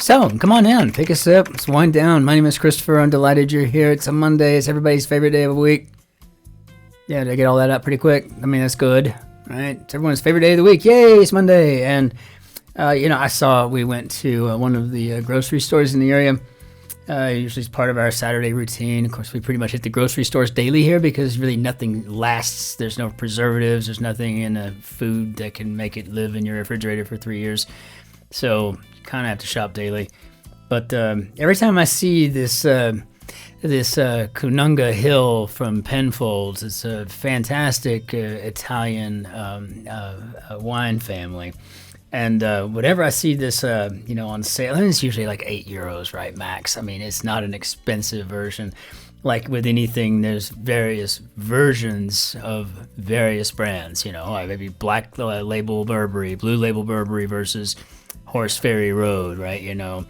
So, come on in, take a sip, let's wind down. My name is Christopher. I'm delighted you're here. It's a Monday. It's everybody's favorite day of the week. Yeah, did I get all that out pretty quick? I mean, that's good, right? It's everyone's favorite day of the week. Yay, it's Monday. And, we went to one of the grocery stores in the area. Usually it's part of our Saturday routine. Of course, we pretty much hit the grocery stores daily here because really nothing lasts. There's no preservatives. There's nothing in a food that can make it live in your refrigerator for 3 years. So you kind of have to shop daily. But every time I see this Cununga Hill from Penfolds, it's a fantastic Italian wine family. And whenever I see this, on sale, and it's usually like €8, right, max. I mean, it's not an expensive version. Like with anything, there's various versions of various brands. Maybe black label Burberry, blue label Burberry versus Horse Ferry Road, right? A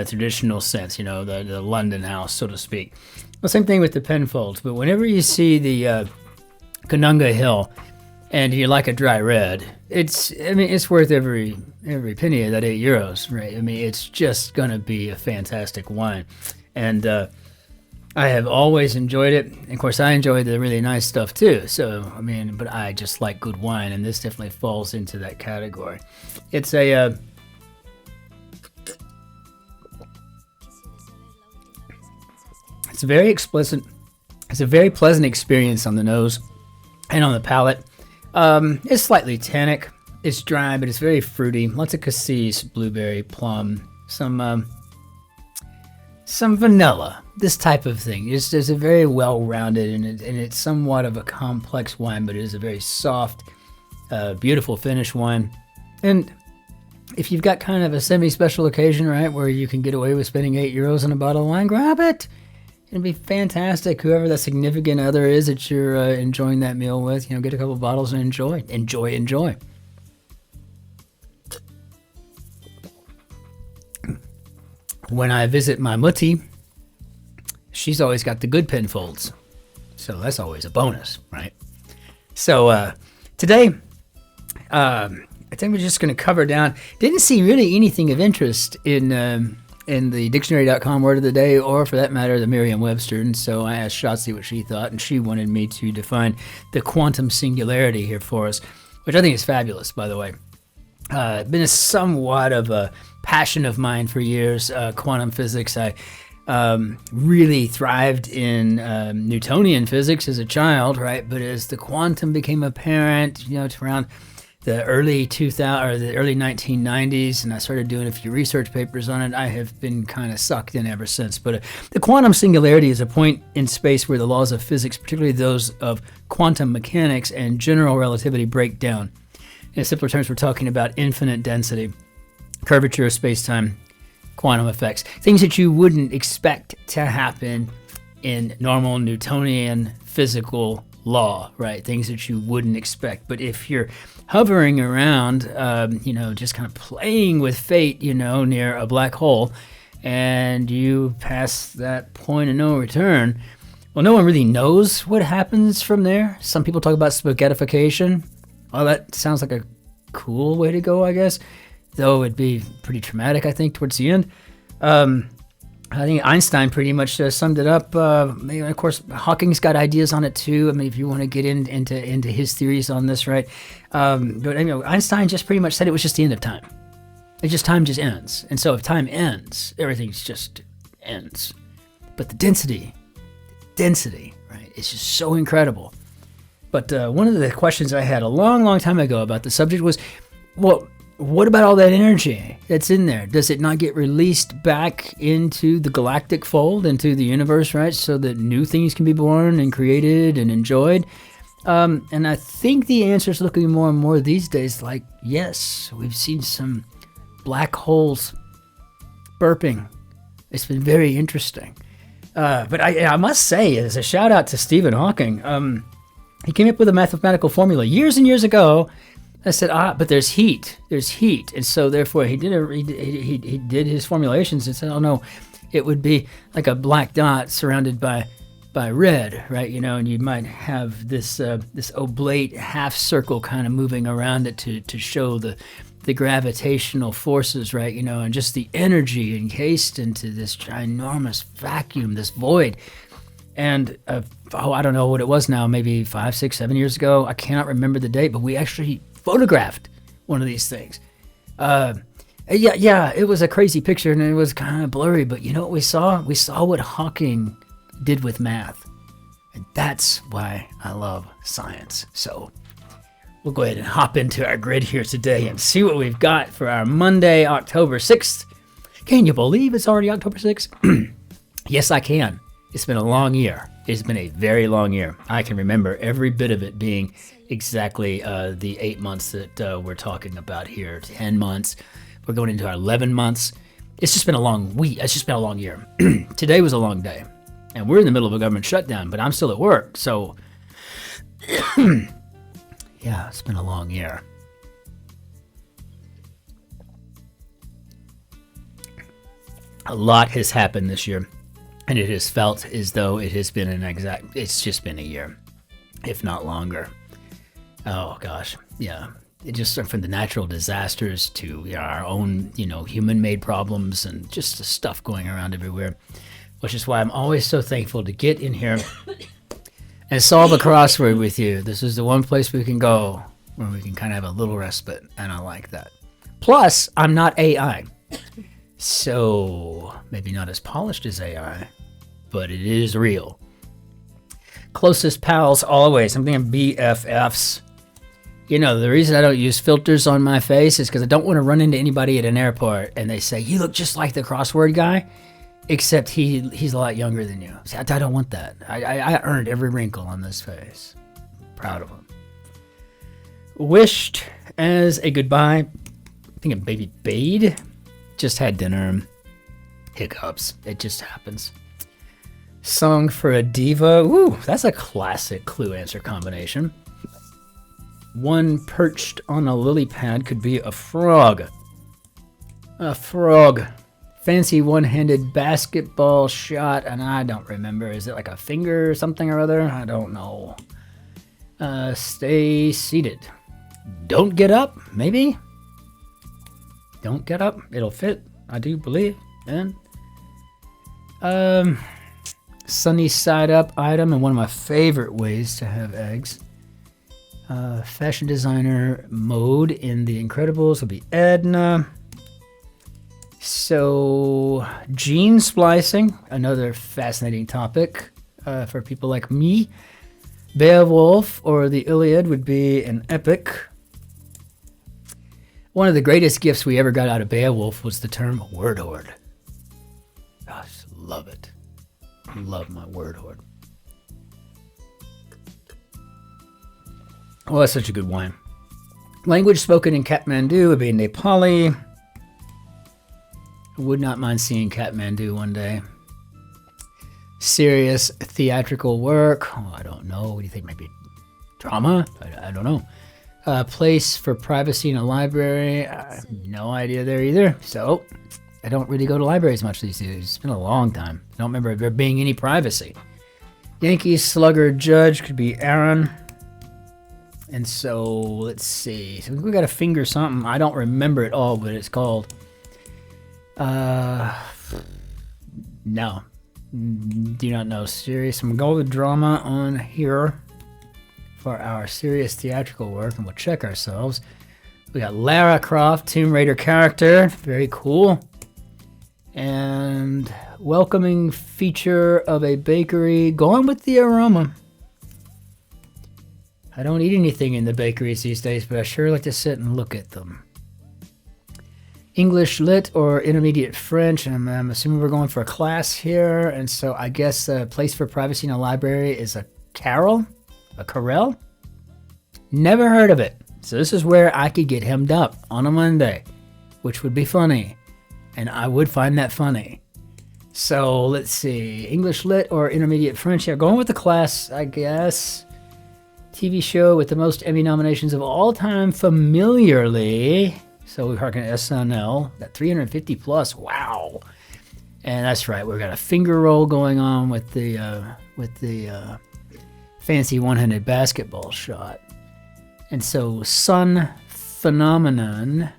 traditional sense, the London house, so to speak. Well, same thing with the Penfolds. But whenever you see the Cununga Hill, and you like a dry red, it's worth every penny of that €8, right? I mean, it's just gonna be a fantastic wine, and I have always enjoyed it. And of course, I enjoy the really nice stuff too. So but I just like good wine, and this definitely falls into that category. It's a it's very explicit. It's a very pleasant experience on the nose and on the palate. It's slightly tannic. It's dry, but it's very fruity. Lots of cassis, blueberry, plum, some vanilla. This type of thing. It's a very well-rounded, and it's somewhat of a complex wine, but it is a very soft, beautiful finish wine. And if you've got kind of a semi-special occasion, right, where you can get away with spending €8 on a bottle of wine, grab it. It'd be fantastic. Whoever that significant other is that you're enjoying that meal with, get a couple bottles and enjoy. Enjoy. When I visit my mutti, she's always got the good Penfolds. So that's always a bonus, right? So today, I think we're just going to cover down. Didn't see really anything of interest in the dictionary.com word of the day, or for that matter, the Merriam-Webster. And so I asked Shotzi what she thought, and she wanted me to define the quantum singularity here for us, which I think is fabulous, by the way. Been a somewhat of a passion of mine for years, quantum physics. I really thrived in Newtonian physics as a child, right? But as the quantum became apparent, it's around the early 1990s, and I started doing a few research papers on it. I have been kind of sucked in ever since. But the quantum singularity is a point in space where the laws of physics, particularly those of quantum mechanics and general relativity, break down. In simpler terms, we're talking about infinite density, curvature of space-time, quantum effects, things that you wouldn't expect to happen in normal Newtonian physical law, right? Things that you wouldn't expect. But if you're hovering around, just kind of playing with fate, near a black hole, and you pass that point of no return, well, no one really knows what happens from there. Some people talk about spaghettification. Well, that sounds like a cool way to go, I guess, though it'd be pretty traumatic, I think, towards the end. I think Einstein pretty much summed it up. Of course, Hawking's got ideas on it too. I mean, if you want to get into his theories on this, right? But Einstein just pretty much said it was just the end of time. Time just ends. And so if time ends, everything just ends. But the density, right? It's just so incredible. But one of the questions I had a long, long time ago about the subject was, well, what about all that energy that's in there? Does it not get released back into the galactic fold, into the universe, right? So that new things can be born and created and enjoyed? And I think the answer is looking more and more these days like, yes, we've seen some black holes burping. It's been very interesting. But I must say, as a shout out to Stephen Hawking, he came up with a mathematical formula years and years ago. I said, but there's heat. And so therefore he did his formulations and said, oh no, it would be like a black dot surrounded by red, right? And you might have this oblate half circle kind of moving around it to show the the gravitational forces, right? You know, and just the energy encased into this ginormous vacuum, this void. And I don't know what it was now, maybe 5, 6, 7 years ago. I cannot remember the date, but we actually photographed one of these things. Yeah, it was a crazy picture and it was kind of blurry, but you know what we saw? We saw what Hawking did with math. And that's why I love science. So we'll go ahead and hop into our grid here today and see what we've got for our Monday, October 6th. Can you believe it's already October 6th? Yes, I can. It's been a long year. It's been a very long year. I can remember every bit of it being exactly the 8 months that we're talking about here, 10 months. We're going into our 11 months. It's just been a long week. It's just been a long year. Today was a long day. And we're in the middle of a government shutdown, but I'm still at work. So, yeah, it's been a long year. A lot has happened this year. And it has felt as though it has been it's just been a year, if not longer. Oh gosh, yeah. It just from the natural disasters to our own, human-made problems and just the stuff going around everywhere, which is why I'm always so thankful to get in here and solve a crossword with you. This is the one place we can go where we can kind of have a little respite, and I like that. Plus, I'm not AI. So, maybe not as polished as AI, but it is real. Closest pals always. I'm thinking BFFs. You know, the reason I don't use filters on my face is because I don't want to run into anybody at an airport and they say, you look just like the crossword guy, except he's a lot younger than you. See, I don't want that. I earned every wrinkle on this face. I'm proud of him. Wished as a goodbye. I'm thinking baby Bade. Just had dinner. Hiccups. It just happens. Song for a diva. Ooh, that's a classic clue answer combination. One perched on a lily pad could be a frog. A frog. Fancy one-handed basketball shot, and I don't remember. Is it like a finger or something or other? I don't know. Stay seated. Don't get up, maybe? Don't get up. It'll fit, I do believe. And sunny side up item, and one of my favorite ways to have eggs. Fashion designer mode in The Incredibles will be Edna. So, gene splicing, another fascinating topic for people like me. Beowulf or the Iliad would be an epic. One of the greatest gifts we ever got out of Beowulf was the term word hoard. Gosh, love it. Love my word hoard. Oh, that's such a good wine. Language spoken in Kathmandu would be Nepali. Would not mind seeing Kathmandu one day. Serious theatrical work. Oh, I don't know. What do you think? Maybe drama? I don't know. Place for privacy in a library. No idea there either. So, I don't really go to libraries much these days. It's been a long time. I don't remember there being any privacy. Yankee slugger judge could be Aaron. And so, let's see. So we got to finger something. I don't remember it all, but it's called... No. Do not know. Serious. I'm going to go with drama on here for our serious theatrical work, and we'll check ourselves. We got Lara Croft, Tomb Raider character. Very cool. And welcoming feature of a bakery. Going with the aroma. I don't eat anything in the bakeries these days, but I sure like to sit and look at them. English lit or intermediate French. I'm assuming we're going for a class here. And so I guess a place for privacy in a library is a carrel? A carrel? Never heard of it. So this is where I could get hemmed up on a Monday, which would be funny. And I would find that funny. So let's see. English lit or intermediate French. Yeah, going with the class, I guess. TV show with the most Emmy nominations of all time, familiarly. So we harken to SNL, that 350 plus. Wow. And that's right. We've got a finger roll going on with the fancy one-handed basketball shot. And so sun phenomenon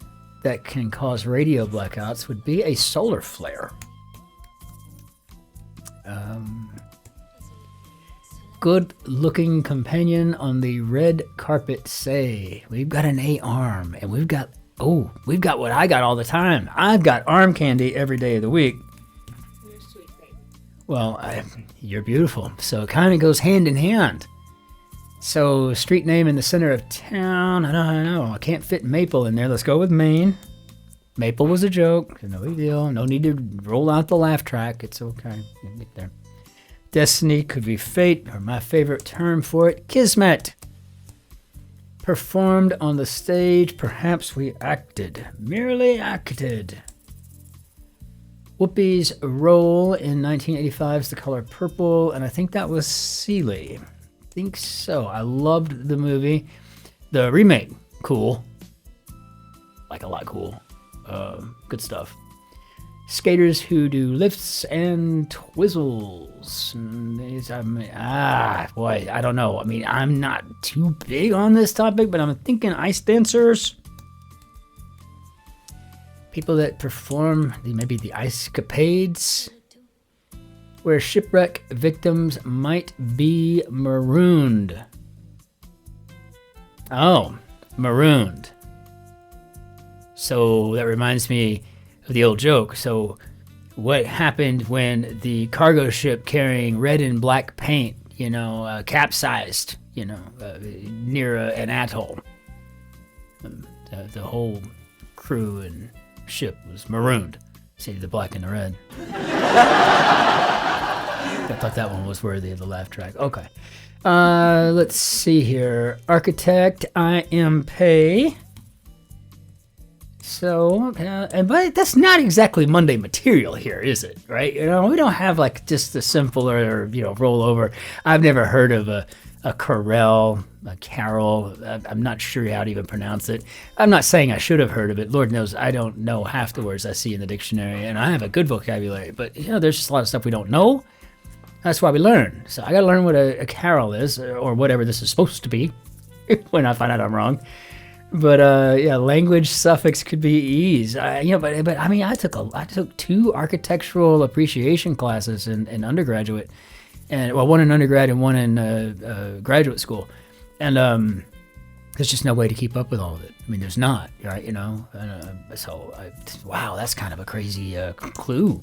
that can cause radio blackouts would be a solar flare. Good-looking companion on the red carpet, say. We've got an A arm, and we've got what I got all the time. I've got arm candy every day of the week. You're sweet, baby. Well, you're beautiful, so it kind of goes hand in hand. So, street name in the center of town. I don't know. I can't fit Maple in there. Let's go with Maine. Maple was a joke. No big deal. No need to roll out the laugh track. It's okay. You'll get there. Destiny could be fate, or my favorite term for it, kismet. Performed on the stage, perhaps we acted. Merely acted. Whoopi's role in 1985's The Color Purple, and I think that was Seeley. I think so. I loved the movie. The remake, cool. Like a lot cool. Good stuff. Skaters who do lifts and twizzles. I don't know. I mean, I'm not too big on this topic, but I'm thinking ice dancers. People that perform maybe the ice capades, where shipwreck victims might be marooned. Oh, marooned. So that reminds me of the old joke. So what happened when the cargo ship carrying red and black paint, capsized, near an atoll? The whole crew and ship was marooned. See, the black and the red. I thought that one was worthy of the laugh track. Okay. Let's see here. Architect, I am Pei. So, but that's not exactly Monday material here, is it? Right? We don't have like just the simple or roll over. I've never heard of a Carol. I'm not sure how to even pronounce it. I'm not saying I should have heard of it. Lord knows I don't know half the words I see in the dictionary, and I have a good vocabulary. But there's just a lot of stuff we don't know. That's why we learn. So I got to learn what a carol is, or whatever this is supposed to be, when I find out I'm wrong. But language suffix could be ease. But I mean, I took 2 architectural appreciation classes in undergraduate, and one in undergrad and one in graduate school, and there's just no way to keep up with all of it. I mean, there's not, right? Wow, that's kind of a crazy clue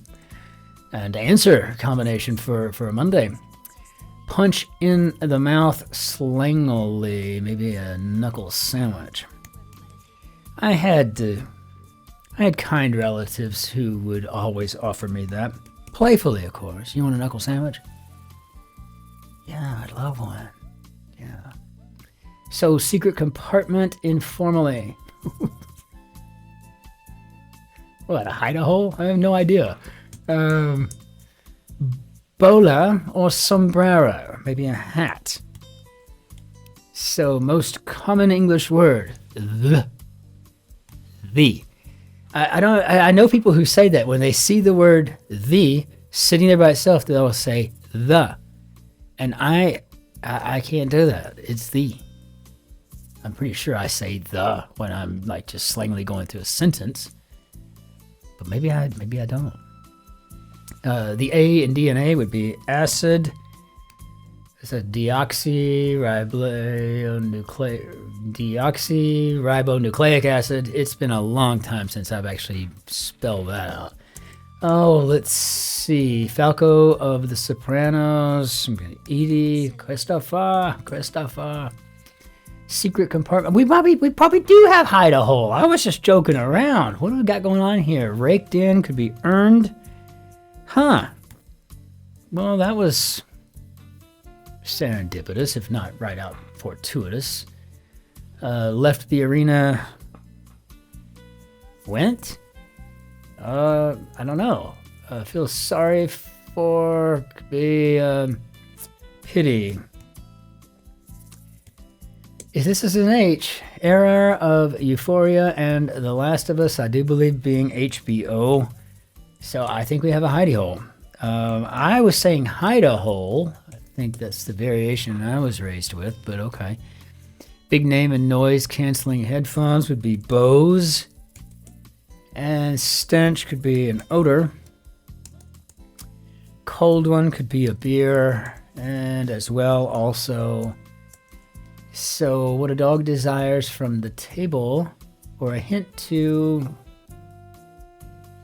and answer combination for a Monday. Punch in the mouth slangily, maybe a knuckle sandwich. I had kind relatives who would always offer me that. Playfully, of course. You want a knuckle sandwich? Yeah, I'd love one. Yeah. So, secret compartment informally. What, a hide-a-hole? I have no idea. Bola or sombrero, maybe a hat. So, most common English word, the. I know people who say that when they see the word the sitting there by itself, they'll say the, and I can't do that. It's the. I'm pretty sure I say the when I'm like just slangily going through a sentence, but maybe I don't. The A in DNA would be acid. It's a deoxyribonucleic acid. It's been a long time since I've actually spelled that out. Oh, let's see. Falco of The Sopranos. Edie, Christopher. Secret compartment. We probably do have hide a hole. I was just joking around. What do we got going on here? Raked in could be earned. Huh. Well, that was serendipitous, if not right out fortuitous. Left the arena. Went? I don't know. Feel sorry for, could be pity. If this is an H, era of Euphoria and The Last of Us, I do believe being HBO. So I think we have a hidey hole. I was saying hide a hole. I think that's the variation I was raised with, but okay. Big name and noise canceling headphones would be Bose. And stench could be an odor. Cold one could be a beer. And as well, also, so what a dog desires from the table, or a hint to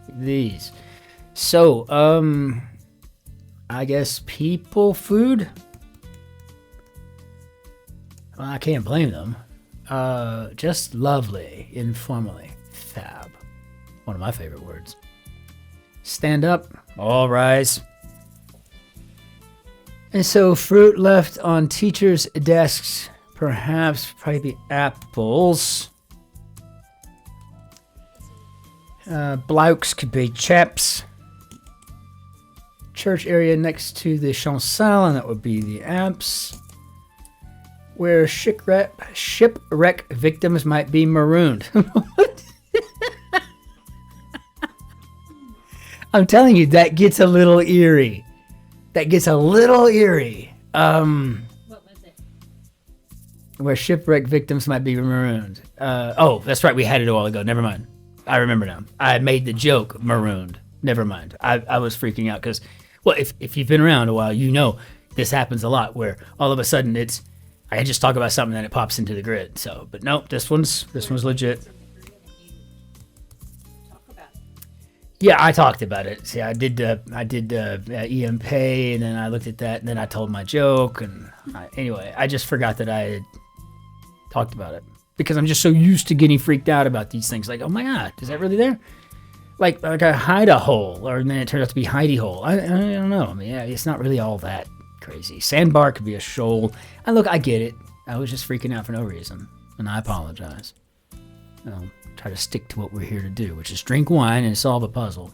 these. So, I guess people food. Well, I can't blame them. Just lovely, informally, fab. One of my favorite words. Stand up, all rise. And so fruit left on teachers' desks, perhaps probably apples. Blouks could be chaps. Church area next to the chancel, and that would be the apps. Where shipwreck victims might be marooned. I'm telling you, that gets a little eerie. What was it? Where shipwreck victims might be marooned. Oh, that's right. We had it a while ago. Never mind. I remember now. I made the joke marooned. Never mind. I was freaking out because, well, if you've been around a while, you know this happens a lot where all of a sudden I just talk about something and it pops into the grid. So, but nope, this one's legit. Yeah, I talked about it. See, I did EM Pay, and then I looked at that, and then I told my joke, and anyway, I just forgot that I had talked about it because I'm just so used to getting freaked out about these things. Like, oh my God, is that really there? Like a hide a hole, or then it turned out to be hidey hole. I don't know. I mean, yeah, it's not really all that crazy. Sandbar could be a shoal. I get it. I was just freaking out for no reason, and I apologize. Try to stick to what we're here to do, which is drink wine and solve a puzzle.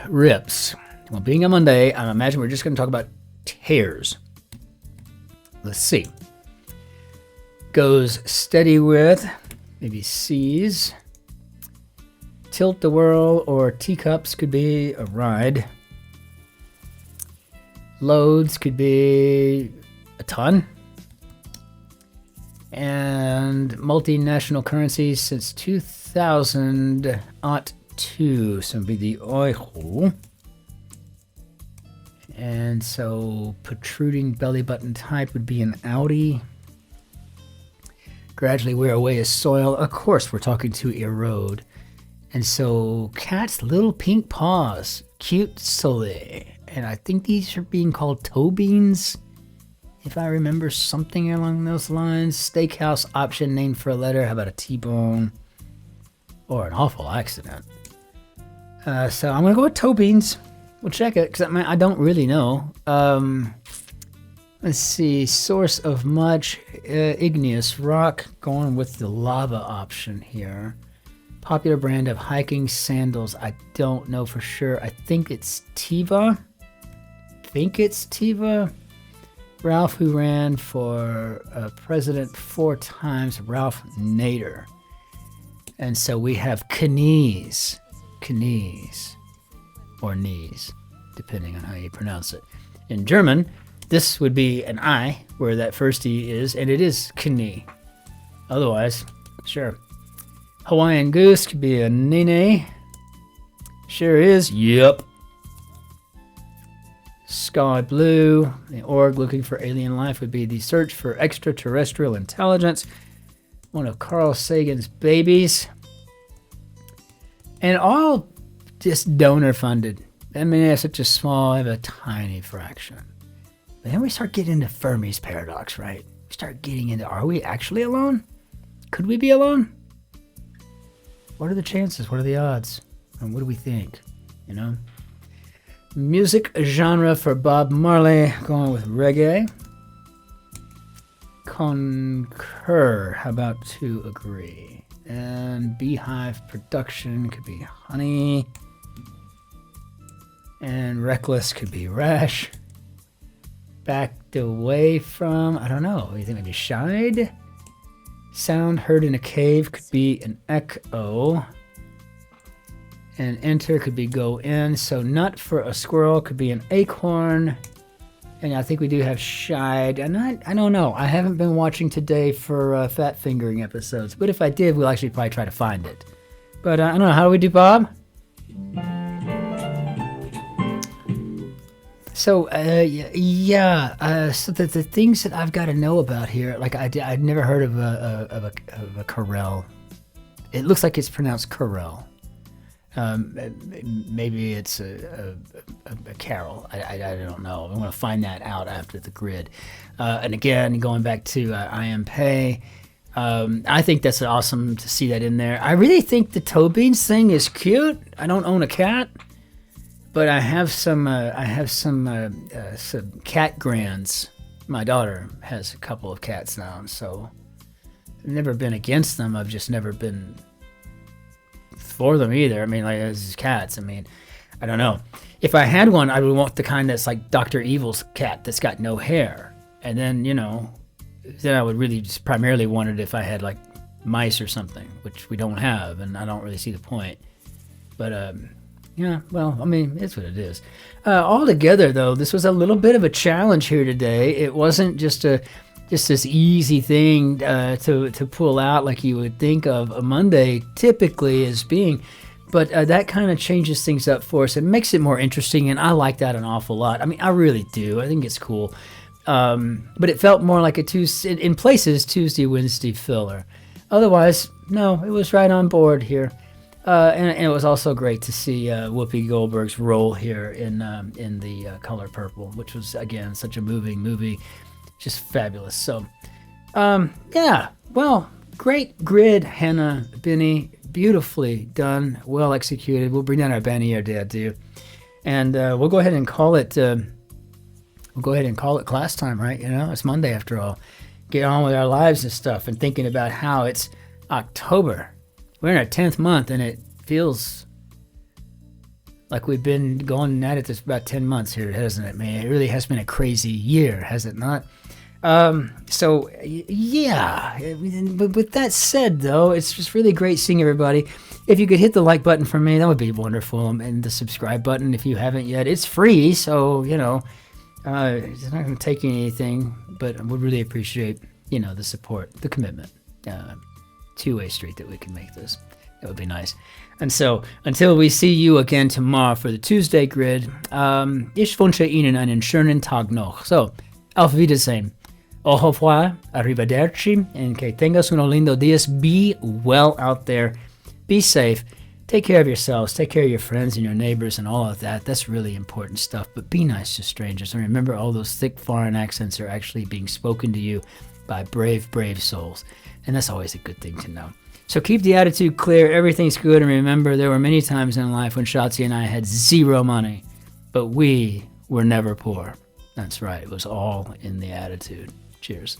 Rips. Well, being a Monday, I imagine we're just going to talk about tears. Let's see. Goes steady with, maybe C's. Tilt the whirl or teacups could be a ride. Loads could be a ton. And multinational currencies since 2002, so it'd be the euro. And so protruding belly button type would be an Audi. Gradually wear away as soil. Of course, we're talking to erode. And so cat's little pink paws, cute soleil. And I think these are being called toe beans, if I remember something along those lines. Steakhouse option named for a letter. How about a T-bone? Or an awful accident. So I'm going to go with toe beans. We'll check it, because I don't really know. Let's see. Source of much igneous rock. Going with the lava option here. Popular brand of hiking sandals. I don't know for sure. I think it's Teva. Ralph, who ran for president 4 times, Ralph Nader. And so we have knees, or knees, depending on how you pronounce it. In German, this would be an I, where that first E is, and it is Knie. Otherwise, sure. Hawaiian goose could be a nene. Sure is. Yep. Sky blue. The org looking for alien life would be the search for extraterrestrial intelligence. One of Carl Sagan's babies. And all just donor funded. I mean, they have such a small, I have a tiny fraction. But then we start getting into Fermi's paradox, right? We start getting into, are we actually alone? Could we be alone? What are the chances? What are the odds? And what do we think? You know? Music genre for Bob Marley, going with reggae. Concur, how about to agree? And beehive production could be honey. And reckless could be rash. Backed away from, I don't know, you think maybe shied? Sound heard in a cave could be an echo. And enter could be go in. So nut for a squirrel could be an acorn. And I think we do have Shide. And I don't know. I haven't been watching today for fat fingering episodes. But if I did, we'll actually probably try to find it. But I don't know. How do we do, Bob? So, so the things that I've got to know about here, like I'd never heard of a Corel. It looks like it's pronounced Corel. Maybe it's a Carol. I don't know. I'm going to find that out after the grid. And again, going back to I Am Pay, I think that's awesome to see that in there. I really think the toe beans thing is cute. I don't own a cat, but I have some cat grands. My daughter has a couple of cats now, so I've never been against them. I've just never been for them either. I mean, like, as cats, I mean, I don't know. If I had one, I would want the kind that's like Dr. Evil's cat that's got no hair. And then, then I would really just primarily want it if I had like mice or something, which we don't have, and I don't really see the point. But, yeah, well, I mean, it's what it is. Altogether, though, this was a little bit of a challenge here today. It wasn't just this easy thing to pull out like you would think of a Monday typically as being. But that kind of changes things up for us. It makes it more interesting, and I like that an awful lot. I mean, I really do. I think it's cool. But it felt more like a in places, Tuesday, Wednesday filler. Otherwise, no, it was right on board here. And it was also great to see Whoopi Goldberg's role here in the Color Purple, which was, again, such a moving movie. Just fabulous. So, yeah, well, great grid, Hannah, Binney. Beautifully done, well executed. We'll bring down our bannier dad too. And we'll go ahead and call it class time, right? It's Monday after all. Get on with our lives and stuff, and thinking about how it's October. We're in our 10th month, and it feels like we've been going at it this about 10 months here, hasn't it, man? It really has been a crazy year, has it not? So, yeah. But with that said, though, it's just really great seeing everybody. If you could hit the like button for me, that would be wonderful. And the subscribe button, if you haven't yet. It's free, so, it's not going to take you anything. But I would really appreciate, the support, the commitment. Two-way street that we can make this. That would be nice. And so, until we see you again tomorrow for the Tuesday grid, ich wünsche Ihnen einen schönen Tag noch. So, auf Wiedersehen. Au revoir, arrivederci, and que tengas unos lindo días. Be well out there. Be safe. Take care of yourselves. Take care of your friends and your neighbors and all of that. That's really important stuff. But be nice to strangers. And remember, all those thick foreign accents are actually being spoken to you by brave, brave souls. And that's always a good thing to know. So keep the attitude clear. Everything's good. And remember, there were many times in life when Shotzi and I had zero money. But we were never poor. That's right. It was all in the attitude. Cheers.